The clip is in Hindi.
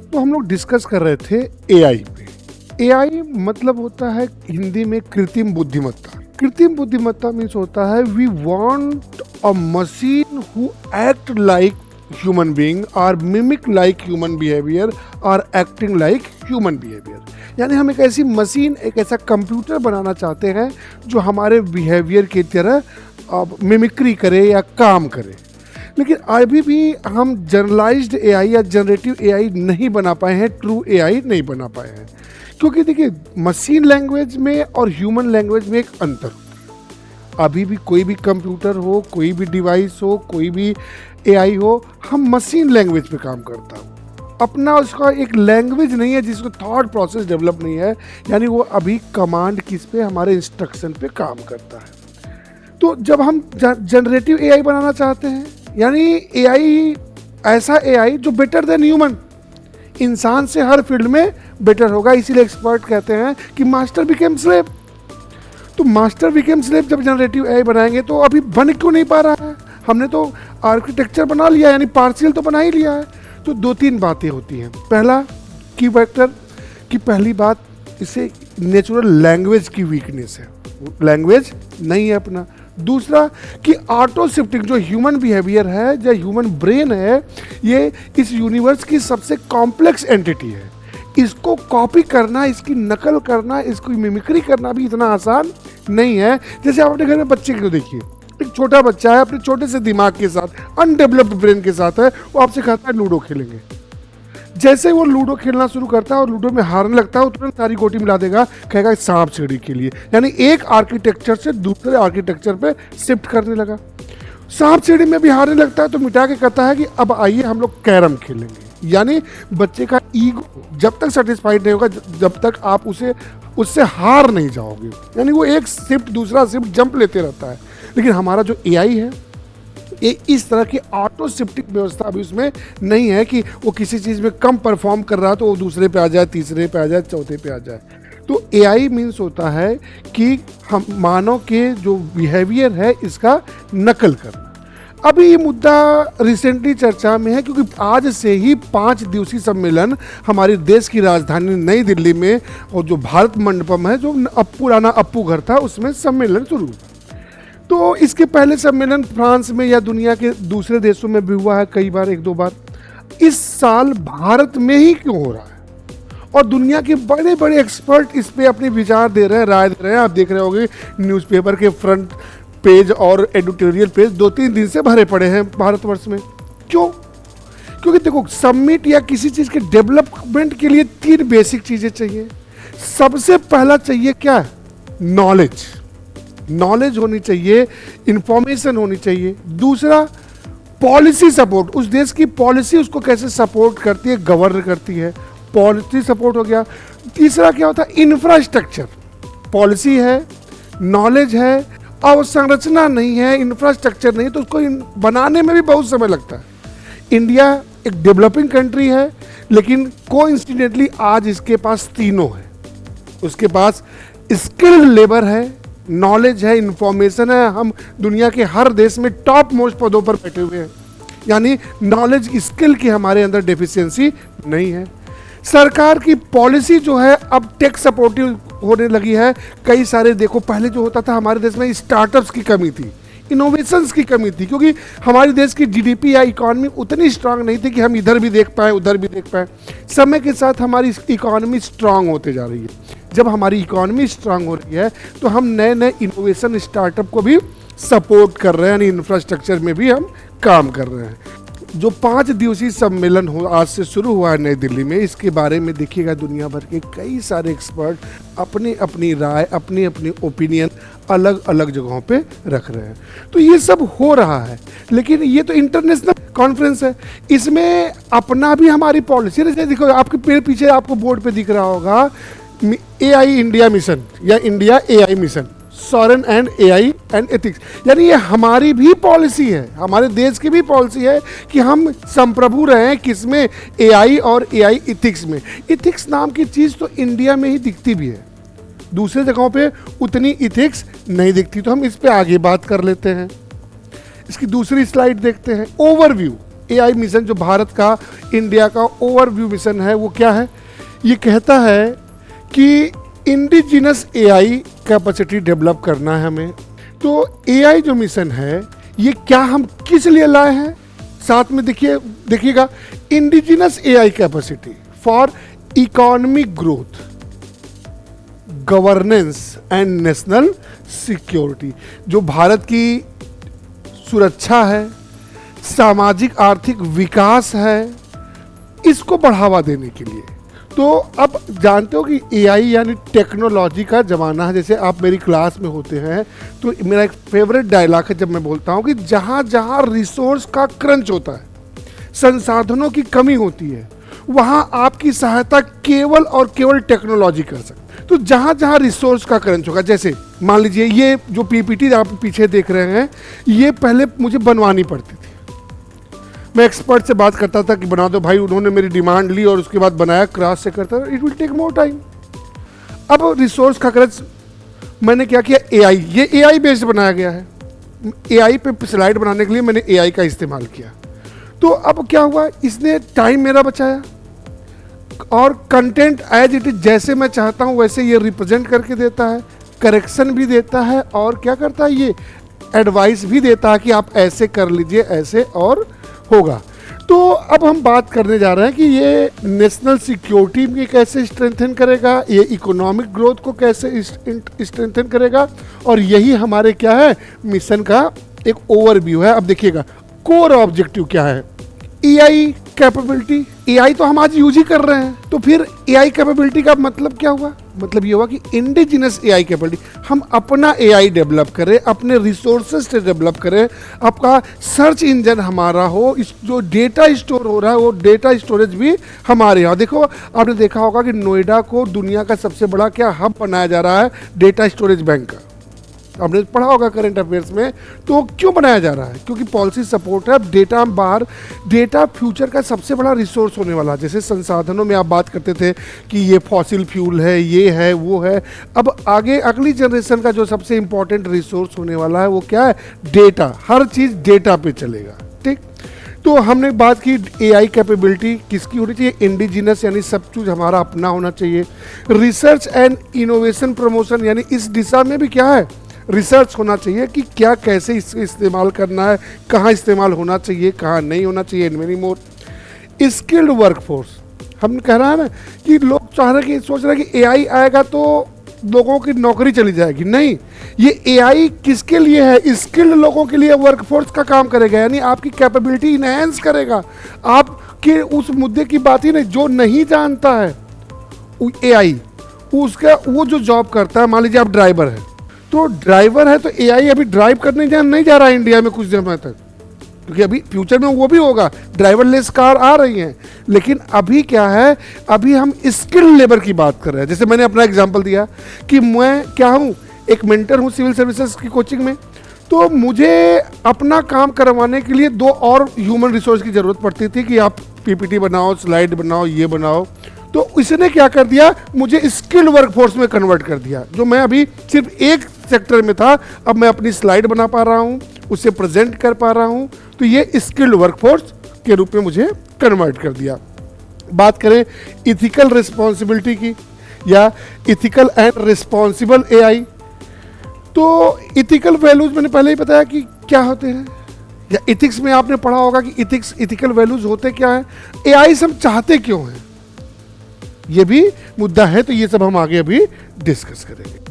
तो हम लोग डिस्कस कर रहे थे एआई पे। एआई मतलब होता है हिंदी में कृत्रिम बुद्धिमत्ता। कृत्रिम बुद्धिमत्ता मीन्स होता है we want a machine who act like human being और मिमिक लाइक ह्यूमन बिहेवियर और एक्टिंग लाइक ह्यूमन बिहेवियर। यानी हम एक ऐसी मशीन, एक ऐसा कंप्यूटर बनाना चाहते हैं जो हमारे बिहेवियर की तरह मिमिक्री करे या काम करे। लेकिन अभी भी हम जनरलाइज्ड एआई या जनरेटिव एआई नहीं बना पाए हैं, ट्रू एआई नहीं बना पाए हैं। क्योंकि देखिए, मशीन लैंग्वेज में और ह्यूमन लैंग्वेज में एक अंतर होता है। अभी भी कोई भी कंप्यूटर हो, कोई भी डिवाइस हो, कोई भी एआई हो, हम मशीन लैंग्वेज पे काम करता हो। अपना उसका एक लैंग्वेज नहीं है, जिसको थॉट प्रोसेस डेवलप नहीं है। यानी वो अभी कमांड किस पे, हमारे इंस्ट्रक्शन पे काम करता है। तो जब हम जनरेटिव एआई बनाना चाहते हैं, यानी एआई, ऐसा एआई जो बेटर देन ह्यूमन, इंसान से हर फील्ड में बेटर होगा। इसीलिए एक्सपर्ट कहते हैं कि मास्टर बिकेम स्लेव। तो मास्टर बिकेम स्लेव जब जनरेटिव एआई बनाएंगे तो अभी बन क्यों नहीं पा रहा है? हमने तो आर्किटेक्चर बना लिया, यानी पार्शियल तो बना ही लिया है। तो दो तीन बातें होती हैं। पहला की फैक्टर की पहली बात, इसे नेचुरल लैंग्वेज की वीकनेस है, लैंग्वेज नहीं है अपना। दूसरा कि ऑटो शिफ्टिंग, जो ह्यूमन बिहेवियर है, जो ह्यूमन ब्रेन है, ये इस यूनिवर्स की सबसे कॉम्प्लेक्स एंटिटी है। इसको कॉपी करना, इसकी नकल करना, इसकी मिमिक्री करना भी इतना आसान नहीं है। जैसे आप अपने घर में बच्चे को देखिए, एक छोटा बच्चा है, अपने छोटे से दिमाग के साथ, अनडेवलप्ड ब्रेन के साथ है, वो आपसे कहता है लूडो खेलेंगे। जैसे वो लूडो खेलना शुरू करता है और लूडो में हारने लगता है, वो तुरंत सारी गोटी मिला देगा, कहेगा सांप सीढ़ी के लिए। यानी एक आर्किटेक्चर से दूसरे आर्किटेक्चर पे शिफ्ट करने लगा। सांप सीढ़ी में भी हारने लगता है तो मिटा के कहता है कि अब आइए हम लोग कैरम खेलेंगे। यानी बच्चे का ईगो जब तक सेटिस्फाइड नहीं होगा, जब तक आप उससे हार नहीं जाओगे। यानी वो एक शिफ्ट दूसरा शिफ्ट जंप लेते रहता है। लेकिन हमारा जो एआई है, ये इस तरह की ऑटो शिफ्टिंग व्यवस्था अभी उसमें नहीं है कि वो किसी चीज़ में कम परफॉर्म कर रहा है तो वो दूसरे पे आ जाए, तीसरे पे आ जाए, चौथे पे आ जाए। तो एआई मीन्स होता है कि हम मानव के जो बिहेवियर है इसका नकल करना। अभी ये मुद्दा रिसेंटली चर्चा में है, क्योंकि आज से ही 5 दिवसीय सम्मेलन हमारे देश की राजधानी नई दिल्ली में, और जो भारत मंडपम है, जो पुराना अप्पू घर था, उसमें सम्मेलन शुरू हुआ। तो इसके पहले सम्मेलन फ्रांस में या दुनिया के दूसरे देशों में भी हुआ है कई बार, एक दो बार। इस साल भारत में ही क्यों हो रहा है? और दुनिया के बड़े बड़े एक्सपर्ट इस पे अपने विचार दे रहे हैं, राय दे रहे हैं। आप देख रहे होंगे न्यूज़पेपर के फ्रंट पेज और एडिटोरियल पेज 2-3 दिन से भरे पड़े हैं भारतवर्ष में। क्यों? क्योंकि देखो, समिट या किसी चीज़ के डेवलपमेंट के लिए 3 बेसिक चीज़ें चाहिए। सबसे पहला चाहिए क्या? नॉलेज। नॉलेज होनी चाहिए, इंफॉर्मेशन होनी चाहिए। दूसरा, पॉलिसी सपोर्ट, उस देश की पॉलिसी उसको कैसे सपोर्ट करती है, गवर्न करती है, पॉलिसी सपोर्ट हो गया। तीसरा क्या होता है? इंफ्रास्ट्रक्चर। पॉलिसी है, नॉलेज है, अवसंरचना नहीं है, इंफ्रास्ट्रक्चर नहीं, तो उसको बनाने में भी बहुत समय लगता है। इंडिया एक डेवलपिंग कंट्री है, लेकिन कोइंसिडेंटली आज इसके पास तीनों है। उसके पास स्किल्ड लेबर है, नॉलेज है, इंफॉर्मेशन है। हम दुनिया के हर देश में टॉप मोस्ट पदों पर बैठे हुए हैं। यानी नॉलेज, स्किल की हमारे अंदर डेफिशिएंसी नहीं है। सरकार की पॉलिसी जो है अब टेक सपोर्टिव होने लगी है। कई सारे, देखो, पहले जो होता था हमारे देश में स्टार्टअप्स की कमी थी, इनोवेशंस की कमी थी, क्योंकि हमारे देश की जीडीपी या इकोनॉमी उतनी स्ट्रांग नहीं थी कि हम इधर भी देख पाएँ, उधर भी देख पाएँ। समय के साथ हमारी इकोनॉमी स्ट्रांग होते जा रही है। जब हमारी इकोनॉमी स्ट्रांग हो रही है तो हम नए नए इनोवेशन स्टार्टअप को भी सपोर्ट कर रहे हैं, यानी इंफ्रास्ट्रक्चर में भी हम काम कर रहे हैं। जो 5 दिवसीय सम्मेलन आज से शुरू हुआ है नई दिल्ली में, इसके बारे में देखिएगा दुनिया भर के कई सारे एक्सपर्ट अपनी अपनी राय, अपनी अपनी ओपिनियन अलग अलग जगहों पे रख रहे हैं। तो ये सब हो रहा है, लेकिन ये तो इंटरनेशनल कॉन्फ्रेंस है, इसमें अपना भी हमारी पॉलिसी। जैसे देखो, आपके पीछे आपको बोर्ड पे दिख रहा होगा एआई इंडिया मिशन या India AI mission, sovereign and AI and ethics. यानी ये हमारी भी पॉलिसी है, हमारे देश की भी पॉलिसी है कि हम संप्रभु रहें किसमें? एआई और एआई एथिक्स में। एथिक्स नाम की चीज़ तो इंडिया में ही दिखती भी है, दूसरे जगहों पे उतनी एथिक्स नहीं दिखती। तो हम इस पे आगे बात कर लेते हैं। इसकी दूसरी स्लाइड देखते हैं, ओवरव्यू। एआई मिशन जो भारत का, इंडिया का ओवरव्यू मिशन है वो क्या है? ये कहता है कि इंडिजिनस एआई कैपेसिटी डेवलप करना है हमें। तो एआई जो मिशन है ये क्या हम किस लिए लाए हैं, साथ में देखिएगा, indigenous AI capacity for economic growth, governance and national security. जो भारत की सुरक्षा है, सामाजिक आर्थिक विकास है, इसको बढ़ावा देने के लिए। तो अब जानते हो कि एआई यानी टेक्नोलॉजी का ज़माना है। जैसे आप मेरी क्लास में होते हैं तो मेरा एक फेवरेट डायलॉग है जब मैं बोलता हूँ कि जहाँ जहाँ रिसोर्स का क्रंच होता है, संसाधनों की कमी होती है, वहाँ आपकी सहायता केवल और केवल टेक्नोलॉजी कर सकती है। तो जहाँ जहाँ रिसोर्स का क्रंच होगा, जैसे मान लीजिए ये जो पीपीटी आप पीछे देख रहे हैं, ये पहले मुझे बनवानी पड़ती थी। मैं एक्सपर्ट से बात करता था कि बना दो भाई, उन्होंने मेरी डिमांड ली और उसके बाद बनाया, क्रॉस चेक करता था, it will take more time. अब रिसोर्स का क्रंच, मैंने क्या किया, एआई, ये एआई बेस्ड बनाया गया है। एआई पे स्लाइड बनाने के लिए मैंने एआई का इस्तेमाल किया। तो अब क्या हुआ, इसने टाइम मेरा बचाया और कंटेंट एज इट इज जैसे मैं चाहता हूँ वैसे ये रिप्रेजेंट करके देता है, करेक्शन भी देता है और क्या करता है, ये एडवाइस भी देता है कि आप ऐसे कर लीजिए, ऐसे और होगा। तो अब हम बात करने जा रहे हैं कि ये नेशनल सिक्योरिटी में कैसे स्ट्रेंथन करेगा, ये इकोनॉमिक ग्रोथ को कैसे स्ट्रेंथन करेगा, और यही हमारे क्या है, मिशन का एक ओवरव्यू है। अब देखिएगा कोर ऑब्जेक्टिव क्या है, एआई कैपेबिलिटी। एआई तो हम आज यूज ही कर रहे हैं, तो फिर एआई कैपेबिलिटी का मतलब क्या हुआ, मतलब ये हुआ कि इंडिजिनस एआई कैपेबिलिटी, हम अपना एआई डेवलप करें, अपने रिसोर्सेज से डेवलप करें, आपका सर्च इंजन हमारा हो, इस जो डेटा स्टोर हो रहा है वो डेटा स्टोरेज भी हमारे यहाँ। देखो आपने देखा होगा कि नोएडा को दुनिया का सबसे बड़ा क्या हब बनाया जा रहा है, डेटा स्टोरेज बैंक का, आपने पढ़ा होगा करंट अफेयर्स में। तो क्यों बनाया जा रहा है, क्योंकि पॉलिसी सपोर्ट है। अब डेटा बाहर, डेटा फ्यूचर का सबसे बड़ा रिसोर्स होने वाला है। जैसे संसाधनों में आप बात करते थे कि ये फॉसिल फ्यूल है, ये है, वो है, अब आगे अगली जनरेशन का जो सबसे इंपॉर्टेंट रिसोर्स होने वाला है वो क्या है, डेटा। हर चीज़ डेटा पे चलेगा, ठीक। तो हमने बात की एआई कैपेबिलिटी किसकी होनी चाहिए, इंडिजिनस, यानी सब कुछ हमारा अपना होना चाहिए। रिसर्च एंड इनोवेशन प्रमोशन, यानी इस दिशा में भी क्या है, रिसर्च होना चाहिए कि क्या कैसे इससे इस्तेमाल करना है, कहाँ इस्तेमाल होना चाहिए, कहाँ नहीं होना चाहिए, and many more. Skilled workforce, हम कह रहे हैं ना कि लोग चाह रहे कि सोच रहे हैं कि एआई आएगा तो लोगों की नौकरी चली जाएगी। नहीं, ये एआई किसके लिए है, स्किल्ड लोगों के लिए वर्कफोर्स का काम करेगा, यानी आपकी कैपेबिलिटी इनहेंस करेगा। आपके उस मुद्दे की बात ही नहीं, जो नहीं जानता है एआई, उसका वो जो जॉब करता है, मान लीजिए आप ड्राइवर है, तो ड्राइवर है तो एआई अभी ड्राइव करने नहीं जा रहा है इंडिया में कुछ समय तक, क्योंकि अभी फ्यूचर में वो भी होगा, ड्राइवरलेस कार आ रही हैं। लेकिन अभी क्या है, अभी हम स्किल्ड लेबर की बात कर रहे हैं। जैसे मैंने अपना एग्जांपल दिया कि मैं क्या हूँ, एक मेंटर हूँ सिविल सर्विसेज की कोचिंग में, तो मुझे अपना काम करवाने के लिए 2 और ह्यूमन रिसोर्स की ज़रूरत पड़ती थी कि आप पीपीटी बनाओ, स्लाइड बनाओ, ये बनाओ। तो इसने क्या कर दिया, मुझे स्किल्ड वर्कफोर्स में कन्वर्ट कर दिया। जो मैं अभी सिर्फ एक सेक्टर में था, अब मैं अपनी स्लाइड बना पा रहा हूँ, उसे प्रेजेंट कर पा रहा हूँ, तो ये स्किल्ड वर्कफोर्स के रूप में मुझे कन्वर्ट कर दिया। बात करें इथिकल रिस्पॉन्सिबिलिटी की, या इथिकल एंड रिस्पॉन्सिबल एआई, तो इथिकल वैल्यूज मैंने पहले ही बताया कि क्या होते हैं, या इथिक्स में आपने पढ़ा होगा कि इथिक्स, इथिकल वैल्यूज होते क्या हैं, एआई हम चाहते क्यों हैं, ये भी मुद्दा है। तो ये सब हम आगे अभी डिस्कस करेंगे।